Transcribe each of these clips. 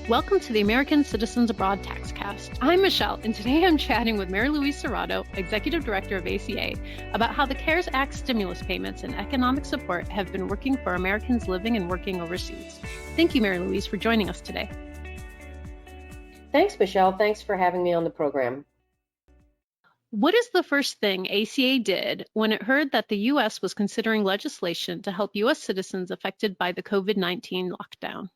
Welcome to the American Citizens Abroad Taxcast. I'm Michelle, and today I'm chatting with Marylouise Serrato, Executive Director of ACA, about how the CARES Act stimulus payments and economic support have been working for Americans living and working overseas. Thank you, Marylouise, for joining us today. Thanks, Michelle. Thanks for having me on the program. What is the first thing ACA did when it heard that the U.S. was considering legislation to help U.S. citizens affected by the COVID-19 lockdown?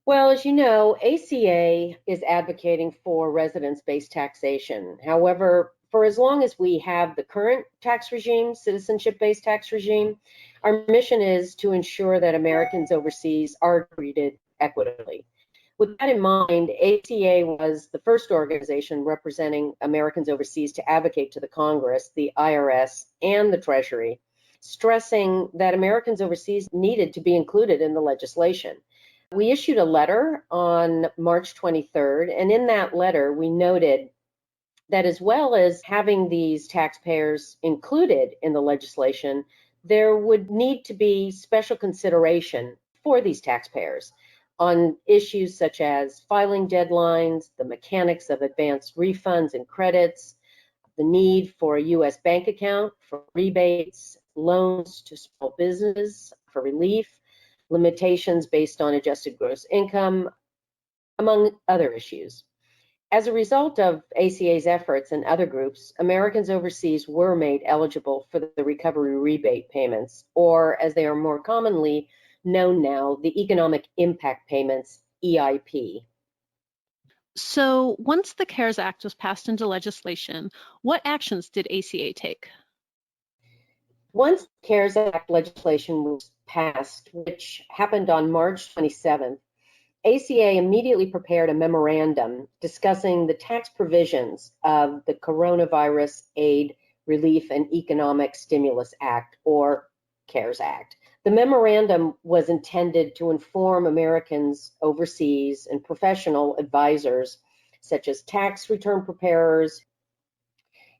Well, as you know, ACA is advocating for residence-based taxation. However, for as long as we have the current tax regime, citizenship-based tax regime, our mission is to ensure that Americans overseas are treated equitably. With that in mind, ACA was the first organization representing Americans overseas to advocate to the Congress, the IRS, and the Treasury, stressing that Americans overseas needed to be included in the legislation. We issued a letter on March 23rd, and in that letter, we noted that as well as having these taxpayers included in the legislation, there would need to be special consideration for these taxpayers on issues such as filing deadlines, the mechanics of advanced refunds and credits, the need for a U.S. bank account for rebates, loans to small business for relief, limitations based on adjusted gross income, among other issues. As a result of ACA's efforts and other groups, Americans overseas were made eligible for the recovery rebate payments, or as they are more commonly known now, the economic impact payments, EIP. So once the CARES Act was passed into legislation, what actions did ACA take? Once the CARES Act legislation was passed, which happened on March 27th, ACA immediately prepared a memorandum discussing the tax provisions of the Coronavirus Aid, Relief, and Economic Stimulus Act, or CARES Act. The memorandum was intended to inform Americans overseas and professional advisors, such as tax return preparers,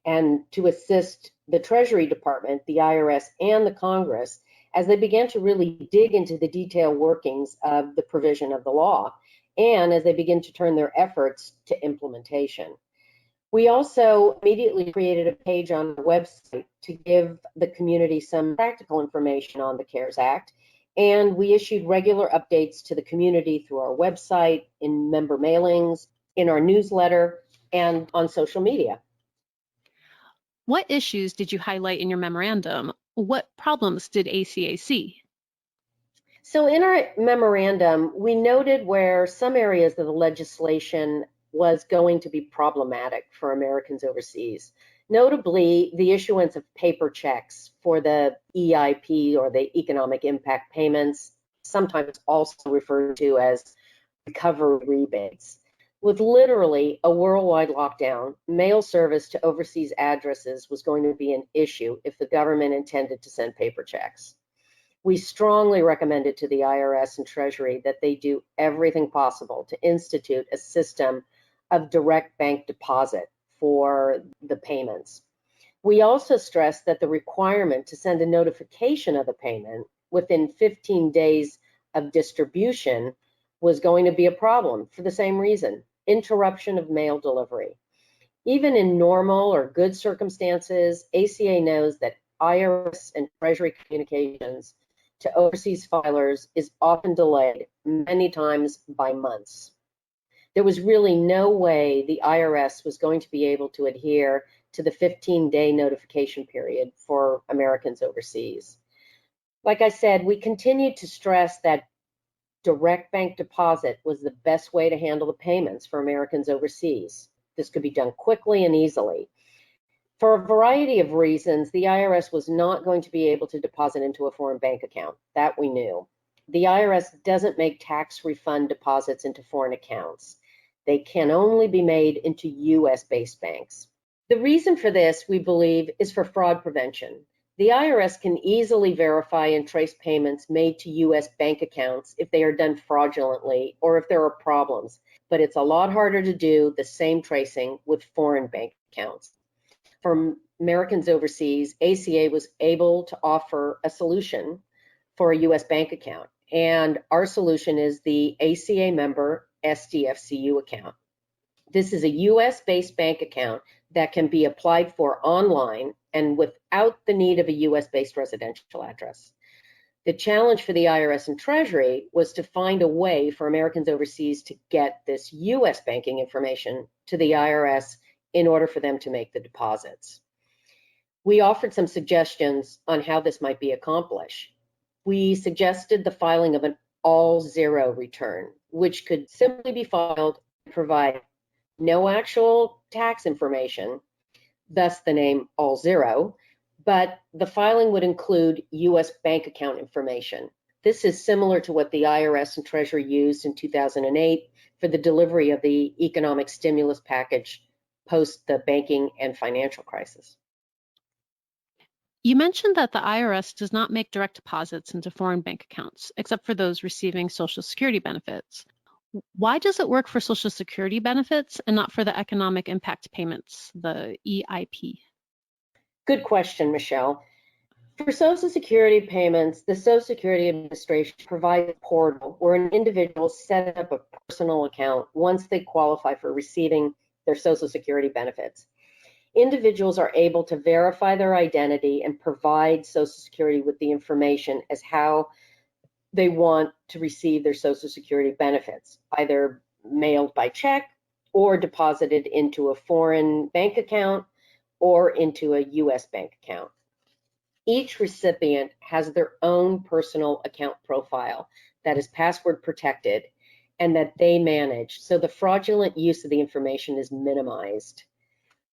and to assist the Treasury Department, the IRS, and the Congress as they began to really dig into the detailed workings of the provision of the law, and as they begin to turn their efforts to implementation. We also immediately created a page on our website to give the community some practical information on the CARES Act, and we issued regular updates to the community through our website, in member mailings, in our newsletter, and on social media. What issues did you highlight in your memorandum? What problems did ACA see? So in our memorandum, we noted where some areas of the legislation was going to be problematic for Americans overseas, notably the issuance of paper checks for the EIP, or the economic impact payments, sometimes also referred to as recovery rebates. With literally a worldwide lockdown, mail service to overseas addresses was going to be an issue if the government intended to send paper checks. We strongly recommended to the IRS and Treasury that they do everything possible to institute a system of direct bank deposit for the payments. We also stressed that the requirement to send a notification of the payment within 15 days of distribution was going to be a problem for the same reason: interruption of mail delivery. Even in normal or good circumstances, ACA knows that IRS and Treasury communications to overseas filers is often delayed, many times by months. There was really no way the IRS was going to be able to adhere to the 15-day notification period for Americans overseas. Like I said, we continued to stress that direct bank deposit was the best way to handle the payments for Americans overseas. This could be done quickly and easily. For a variety of reasons, the IRS was not going to be able to deposit into a foreign bank account. That we knew. The IRS doesn't make tax refund deposits into foreign accounts. They can only be made into US-based banks. The reason for this, we believe, is for fraud prevention. The IRS can easily verify and trace payments made to US bank accounts if they are done fraudulently or if there are problems, but it's a lot harder to do the same tracing with foreign bank accounts. For Americans overseas, ACA was able to offer a solution for a US bank account. And our solution is the ACA member SDFCU account. This is a US-based bank account that can be applied for online and without the need of a US-based residential address. The challenge for the IRS and Treasury was to find a way for Americans overseas to get this US banking information to the IRS in order for them to make the deposits. We offered some suggestions on how this might be accomplished. We suggested the filing of an all-zero return, which could simply be filed and provide no actual tax information, thus the name all zero, but the filing would include US bank account information. This is similar to what the IRS and Treasury used in 2008 for the delivery of the economic stimulus package post the banking and financial crisis. You mentioned that the IRS does not make direct deposits into foreign bank accounts, except for those receiving Social Security benefits. Why does it work for Social Security benefits and not for the economic impact payments, the EIP? Good question, Michelle. For Social Security payments, the Social Security Administration provides a portal where an individual sets up a personal account once they qualify for receiving their Social Security benefits. Individuals are able to verify their identity and provide Social Security with the information as how they want to receive their Social Security benefits, either mailed by check or deposited into a foreign bank account or into a US bank account. Each recipient has their own personal account profile that is password protected and that they manage, so the fraudulent use of the information is minimized.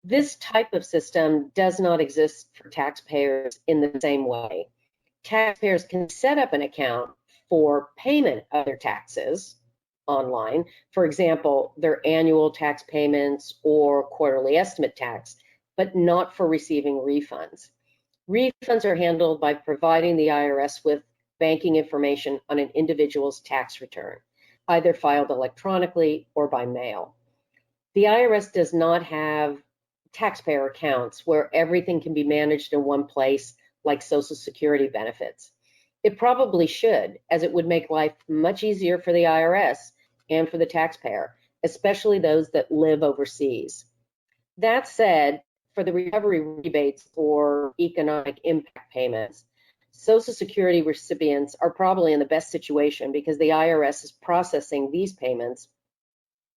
This type of system does not exist for taxpayers in the same way. Taxpayers can set up an account for payment of their taxes online, for example, their annual tax payments or quarterly estimate tax, but not for receiving refunds. Refunds are handled by providing the IRS with banking information on an individual's tax return, either filed electronically or by mail. The IRS does not have taxpayer accounts where everything can be managed in one place, like Social Security benefits. It probably should, as it would make life much easier for the IRS and for the taxpayer, especially those that live overseas. That said, for the recovery rebates or economic impact payments, Social Security recipients are probably in the best situation because the IRS is processing these payments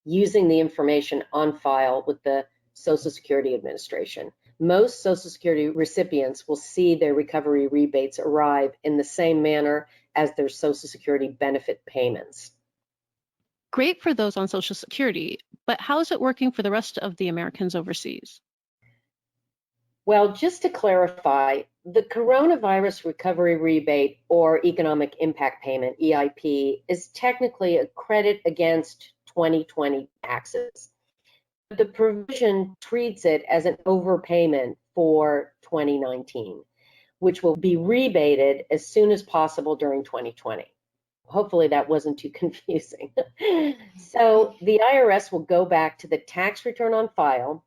using the information on file with the Social Security Administration. Most Social Security recipients will see their recovery rebates arrive in the same manner as their Social Security benefit payments. Great for those on Social Security, but how is it working for the rest of the Americans overseas? Well, just to clarify, the Coronavirus Recovery Rebate or Economic Impact Payment, EIP, is technically a credit against 2020 taxes. The provision treats it as an overpayment for 2019, which will be rebated as soon as possible during 2020. Hopefully that wasn't too confusing. So the IRS will go back to the tax return on file,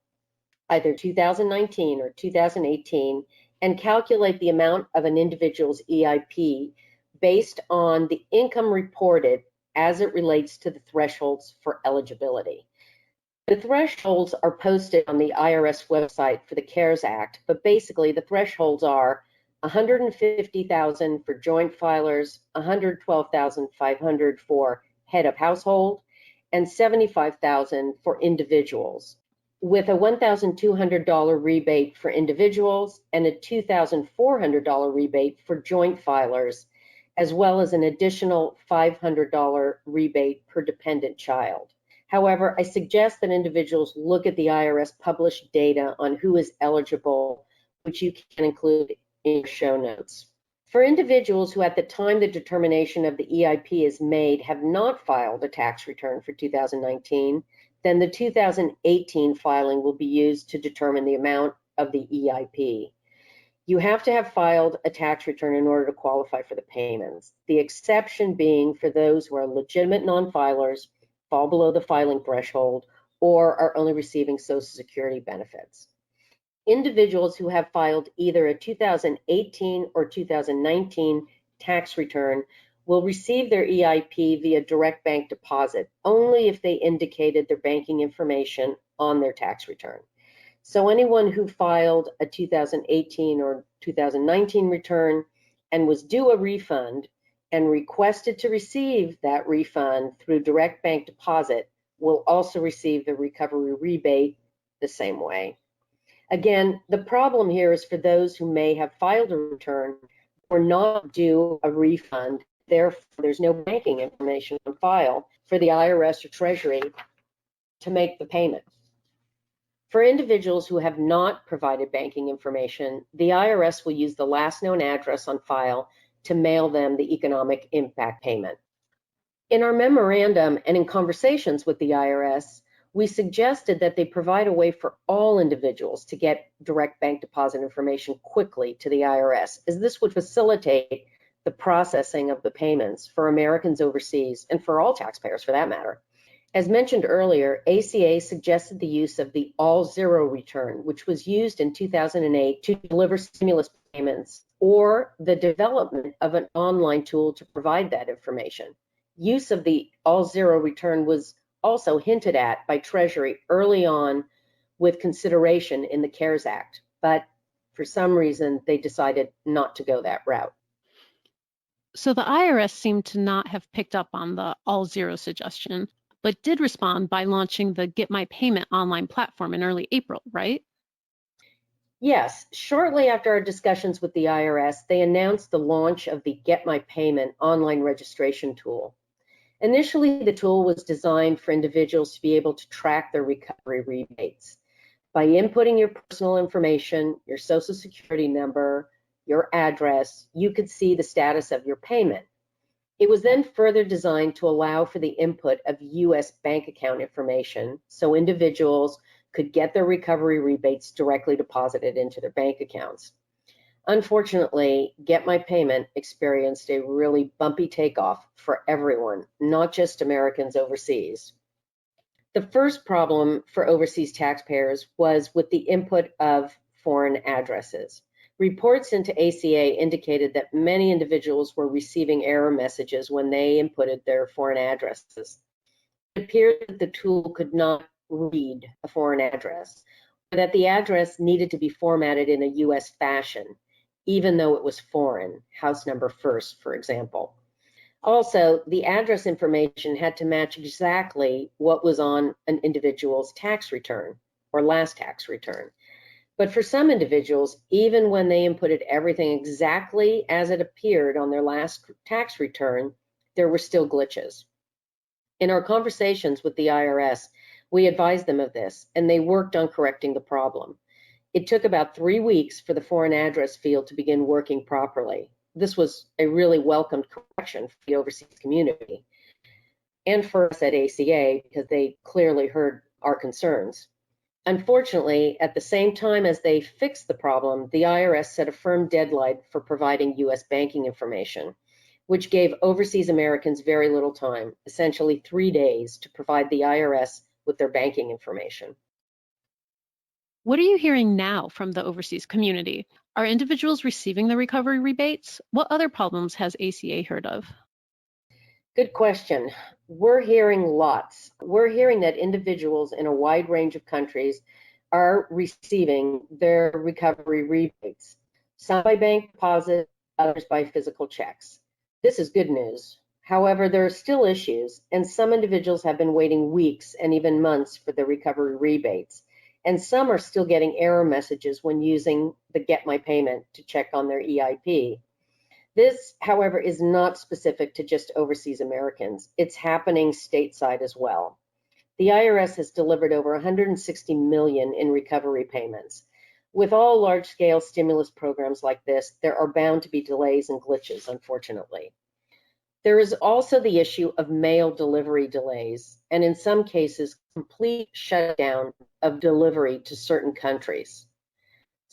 either 2019 or 2018, and calculate the amount of an individual's EIP based on the income reported as it relates to the thresholds for eligibility. The thresholds are posted on the IRS website for the CARES Act, but basically the thresholds are $150,000 for joint filers, $112,500 for head of household, and $75,000 for individuals, with a $1,200 rebate for individuals and a $2,400 rebate for joint filers, as well as an additional $500 rebate per dependent child. However, I suggest that individuals look at the IRS published data on who is eligible, which you can include in your show notes. For individuals who at the time the determination of the EIP is made have not filed a tax return for 2019, then the 2018 filing will be used to determine the amount of the EIP. You have to have filed a tax return in order to qualify for the payments, the exception being for those who are legitimate non-filers, fall below the filing threshold, or are only receiving Social Security benefits. Individuals who have filed either a 2018 or 2019 tax return will receive their EIP via direct bank deposit only if they indicated their banking information on their tax return. So anyone who filed a 2018 or 2019 return and was due a refund and requested to receive that refund through direct bank deposit will also receive the recovery rebate the same way. Again, the problem here is for those who may have filed a return or not due a refund. Therefore, there's no banking information on file for the IRS or Treasury to make the payment. For individuals who have not provided banking information, the IRS will use the last known address on file to mail them the economic impact payment. In our memorandum and in conversations with the IRS, we suggested that they provide a way for all individuals to get direct bank deposit information quickly to the IRS, as this would facilitate the processing of the payments for Americans overseas and for all taxpayers for that matter. As mentioned earlier, ACA suggested the use of the all-zero return, which was used in 2008 to deliver stimulus payments, or the development of an online tool to provide that information. Use of the all-zero return was also hinted at by Treasury early on with consideration in the CARES Act, but for some reason they decided not to go that route. So the IRS seemed to not have picked up on the all-zero suggestion, but did respond by launching the Get My Payment online platform in early April, right? Yes, shortly after our discussions with the IRS, they announced the launch of the Get My Payment online registration tool. Initially, the tool was designed for individuals to be able to track their recovery rebates. By inputting your personal information, your social security number, your address, you could see the status of your payment. It was then further designed to allow for the input of U.S. bank account information so individuals could get their recovery rebates directly deposited into their bank accounts. Unfortunately, Get My Payment experienced a really bumpy takeoff for everyone, not just Americans overseas. The first problem for overseas taxpayers was with the input of foreign addresses. Reports into ACA indicated that many individuals were receiving error messages when they inputted their foreign addresses. It appeared that the tool could not read a foreign address, or that the address needed to be formatted in a US fashion, even though it was foreign, house number first, for example. Also, the address information had to match exactly what was on an individual's tax return or last tax return. But for some individuals, even when they inputted everything exactly as it appeared on their last tax return, there were still glitches. In our conversations with the IRS, we advised them of this, and they worked on correcting the problem. It took about 3 weeks for the foreign address field to begin working properly. This was a really welcomed correction for the overseas community and for us at ACA because they clearly heard our concerns. Unfortunately, at the same time as they fixed the problem, the IRS set a firm deadline for providing U.S. banking information, which gave overseas Americans very little time, essentially 3 days, to provide the IRS with their banking information. What are you hearing now from the overseas community? Are individuals receiving the recovery rebates? What other problems has ACA heard of? Good question. We're hearing lots. We're hearing that individuals in a wide range of countries are receiving their recovery rebates, some by bank deposit, others by physical checks. This is good news. However, there are still issues, and some individuals have been waiting weeks and even months for the recovery rebates, and some are still getting error messages when using the Get My Payment to check on their EIP. This, however, is not specific to just overseas Americans. It's happening stateside as well. The IRS has delivered over $160 million in recovery payments. With all large-scale stimulus programs like this, there are bound to be delays and glitches, unfortunately. There is also the issue of mail delivery delays, and in some cases, complete shutdown of delivery to certain countries.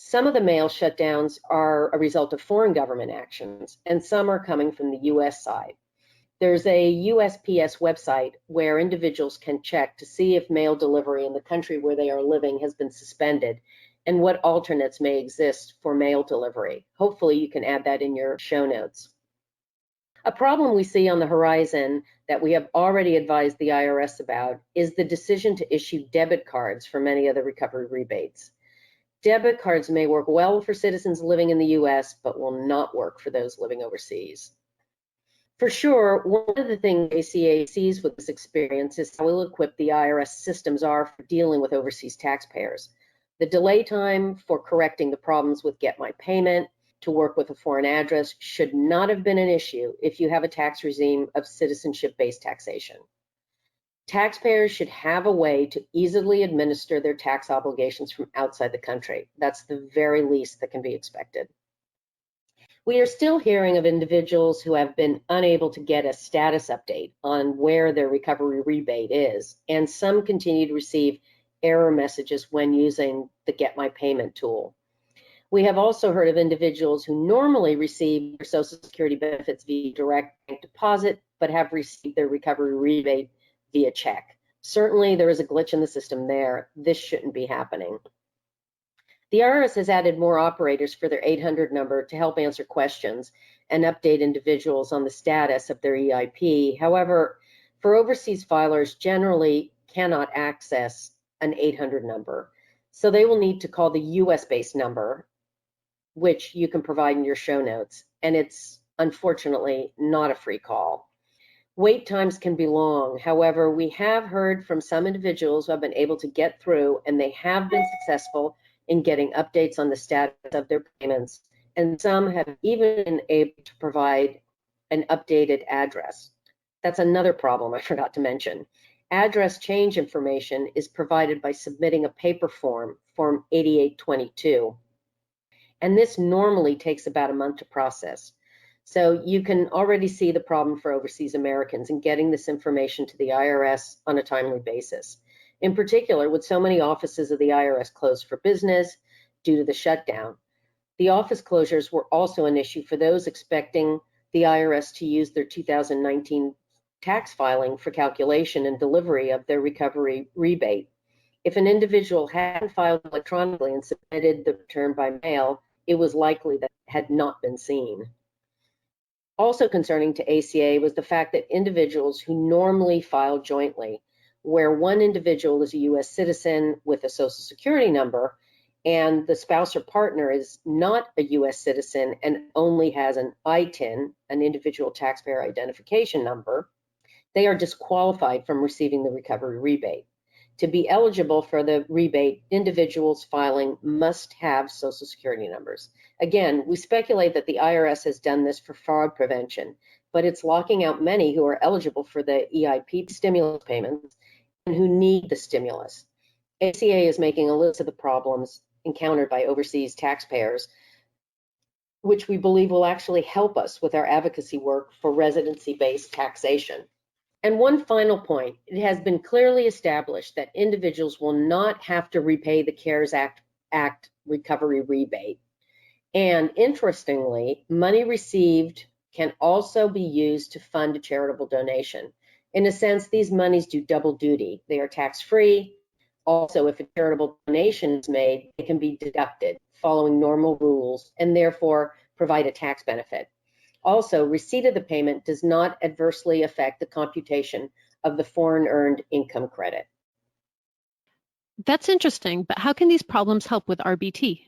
Some of the mail shutdowns are a result of foreign government actions, and some are coming from the US side. There's a USPS website where individuals can check to see if mail delivery in the country where they are living has been suspended and what alternates may exist for mail delivery. Hopefully you can add that in your show notes. A problem we see on the horizon that we have already advised the IRS about is the decision to issue debit cards for many of the recovery rebates. Debit cards may work well for citizens living in the US, but will not work for those living overseas. For sure, one of the things ACA sees with this experience is how ill-equipped the IRS systems are for dealing with overseas taxpayers. The delay time for correcting the problems with Get My Payment to work with a foreign address should not have been an issue if you have a tax regime of citizenship-based taxation. Taxpayers should have a way to easily administer their tax obligations from outside the country. That's the very least that can be expected. We are still hearing of individuals who have been unable to get a status update on where their recovery rebate is, and some continue to receive error messages when using the Get My Payment tool. We have also heard of individuals who normally receive their Social Security benefits via direct bank deposit, but have received their recovery rebate via check. Certainly, there is a glitch in the system there. This shouldn't be happening. The IRS has added more operators for their 800 number to help answer questions and update individuals on the status of their EIP. However, for overseas filers, generally cannot access an 800 number. So they will need to call the US-based number, which you can provide in your show notes. And it's unfortunately not a free call. Wait times can be long. However, we have heard from some individuals who have been able to get through, and they have been successful in getting updates on the status of their payments, and some have even been able to provide an updated address. That's another problem I forgot to mention. Address change information is provided by submitting a paper form, Form 8822, and this normally takes about a month to process. So you can already see the problem for overseas Americans in getting this information to the IRS on a timely basis. In particular, with so many offices of the IRS closed for business due to the shutdown. The office closures were also an issue for those expecting the IRS to use their 2019 tax filing for calculation and delivery of their recovery rebate. If an individual hadn't filed electronically and submitted the return by mail, it was likely that it had not been seen. Also concerning to ACA was the fact that individuals who normally file jointly, where one individual is a US citizen with a Social Security number and the spouse or partner is not a US citizen and only has an ITIN, an individual taxpayer identification number, they are disqualified from receiving the recovery rebate. To be eligible for the rebate, individuals filing must have Social Security numbers. Again, we speculate that the IRS has done this for fraud prevention, but it's locking out many who are eligible for the EIP stimulus payments and who need the stimulus. ACA is making a list of the problems encountered by overseas taxpayers, which we believe will actually help us with our advocacy work for residency-based taxation. And one final point, it has been clearly established that individuals will not have to repay the CARES Act recovery rebate. And interestingly, money received can also be used to fund a charitable donation. In a sense, these monies do double duty. They are tax-free. Also, if a charitable donation is made, it can be deducted following normal rules and therefore provide a tax benefit. Also, receipt of the payment does not adversely affect the computation of the foreign earned income credit. That's interesting, but how can these problems help with RBT?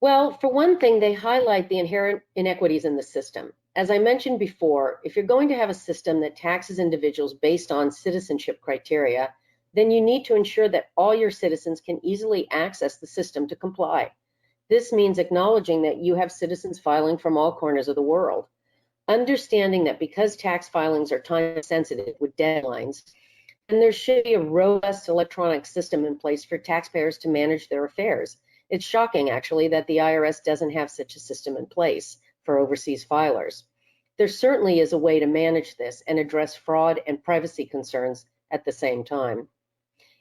Well, for one thing, they highlight the inherent inequities in the system. As I mentioned before, if you're going to have a system that taxes individuals based on citizenship criteria, then you need to ensure that all your citizens can easily access the system to comply. This means acknowledging that you have citizens filing from all corners of the world. Understanding that because tax filings are time sensitive with deadlines, then there should be a robust electronic system in place for taxpayers to manage their affairs. It's shocking, actually, that the IRS doesn't have such a system in place for overseas filers. There certainly is a way to manage this and address fraud and privacy concerns at the same time.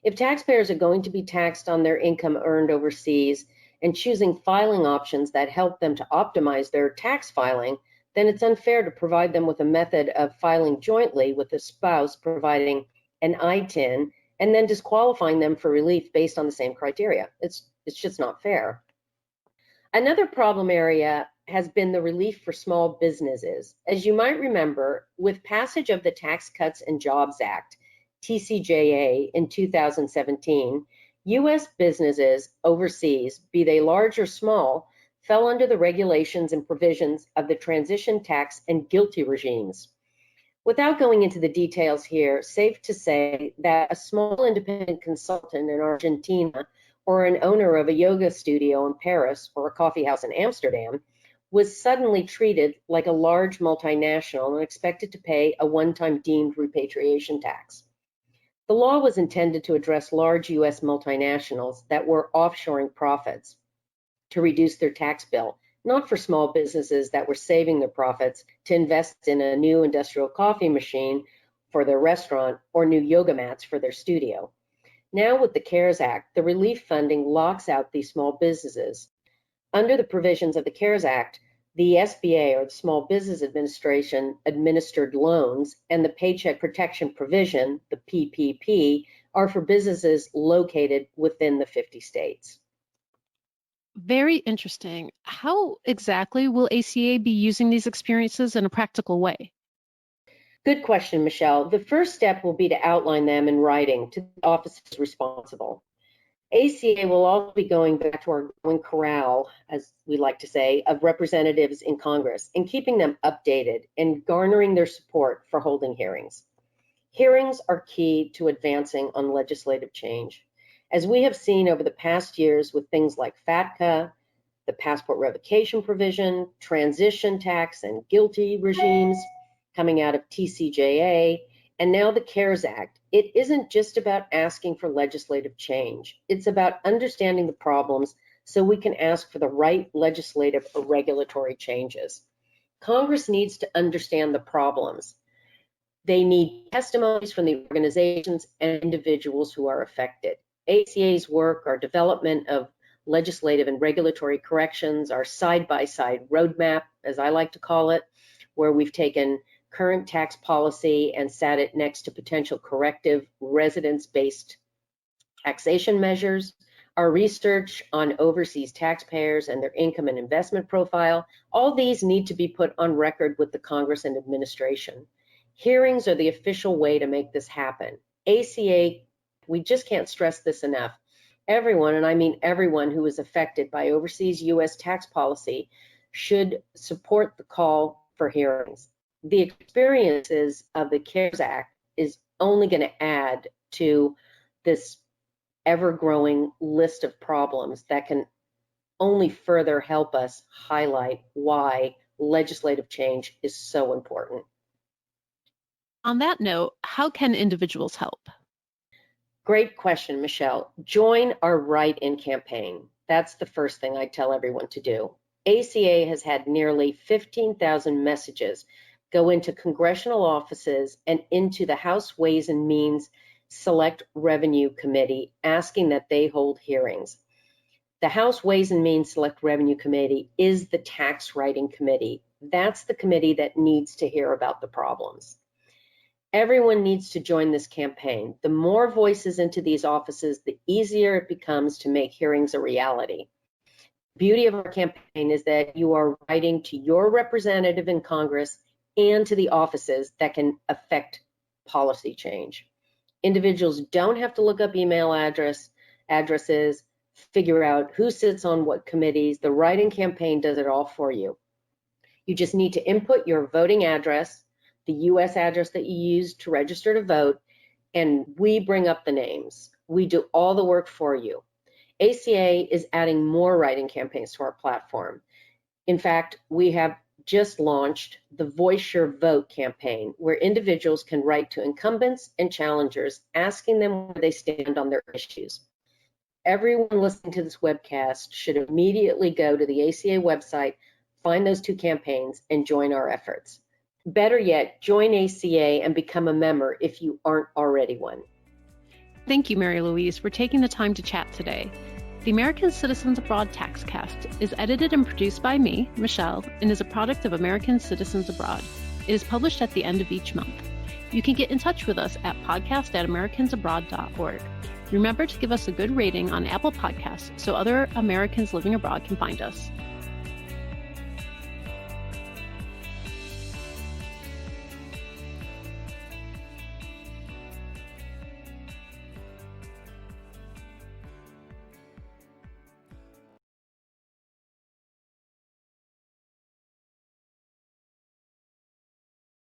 If taxpayers are going to be taxed on their income earned overseas and choosing filing options that help them to optimize their tax filing, then it's unfair to provide them with a method of filing jointly with the spouse providing an ITIN and then disqualifying them for relief based on the same criteria. It's just not fair. Another problem area has been the relief for small businesses. As you might remember, with passage of the Tax Cuts and Jobs Act, TCJA, in 2017, U.S. businesses overseas, be they large or small, fell under the regulations and provisions of the transition tax and GILTI regimes. Without going into the details here, safe to say that a small independent consultant in Argentina or an owner of a yoga studio in Paris or a coffee house in Amsterdam was suddenly treated like a large multinational and expected to pay a one-time deemed repatriation tax. The law was intended to address large U.S. multinationals that were offshoring profits to reduce their tax bill, not for small businesses that were saving their profits to invest in a new industrial coffee machine for their restaurant or new yoga mats for their studio. Now with the CARES Act, the relief funding locks out these small businesses. Under the provisions of the CARES Act, the SBA, or the Small Business Administration, administered loans, and the Paycheck Protection Provision, the PPP, are for businesses located within the 50 states. Very interesting. How exactly will ACA be using these experiences in a practical way? Good question, Michelle. The first step will be to outline them in writing to the officers responsible. ACA will also be going back to our growing corral, as we like to say, of representatives in Congress and keeping them updated and garnering their support for holding hearings. Hearings are key to advancing on legislative change. As we have seen over the past years with things like FATCA, the passport revocation provision, transition tax and GILTI regimes coming out of TCJA, and now the CARES Act, it isn't just about asking for legislative change. It's about understanding the problems so we can ask for the right legislative or regulatory changes. Congress needs to understand the problems. They need testimonies from the organizations and individuals who are affected. ACA's work, our development of legislative and regulatory corrections, our side-by-side roadmap, as I like to call it, where we've taken current tax policy and sat it next to potential corrective residence-based taxation measures, our research on overseas taxpayers and their income and investment profile, all these need to be put on record with the Congress and administration. Hearings are the official way to make this happen. ACA, we just can't stress this enough. Everyone, and I mean everyone who is affected by overseas U.S. tax policy should support the call for hearings. The experiences of the CARES Act is only going to add to this ever-growing list of problems that can only further help us highlight why legislative change is so important. On that note, how can individuals help? Great question, Michelle. Join our Write-In campaign. That's the first thing I tell everyone to do. ACA has had nearly 15,000 messages go into congressional offices and into the House Ways and Means Select Revenue Committee asking that they hold hearings. The House Ways and Means Select Revenue Committee is the tax writing committee. That's the committee that needs to hear about the problems. Everyone needs to join this campaign. The more voices into these offices, the easier it becomes to make hearings a reality. The beauty of our campaign is that you are writing to your representative in Congress and to the offices that can affect policy change. Individuals don't have to look up email addresses, figure out who sits on what committees. The write-in campaign does it all for you. You just need to input your voting address, the US address that you use to register to vote, and we bring up the names. We do all the work for you. ACA is adding more write-in campaigns to our platform. In fact, we have just launched the Voice Your Vote campaign, where individuals can write to incumbents and challengers, asking them where they stand on their issues. Everyone listening to this webcast should immediately go to the ACA website, find those two campaigns, and join our efforts. Better yet, join ACA and become a member if you aren't already one. Thank you, Marylouise, for taking the time to chat today. The American Citizens Abroad Taxcast is edited and produced by me, Michelle, and is a product of American Citizens Abroad. It is published at the end of each month. You can get in touch with us at podcast@americansabroad.org. Remember to give us a good rating on Apple Podcasts so other Americans living abroad can find us.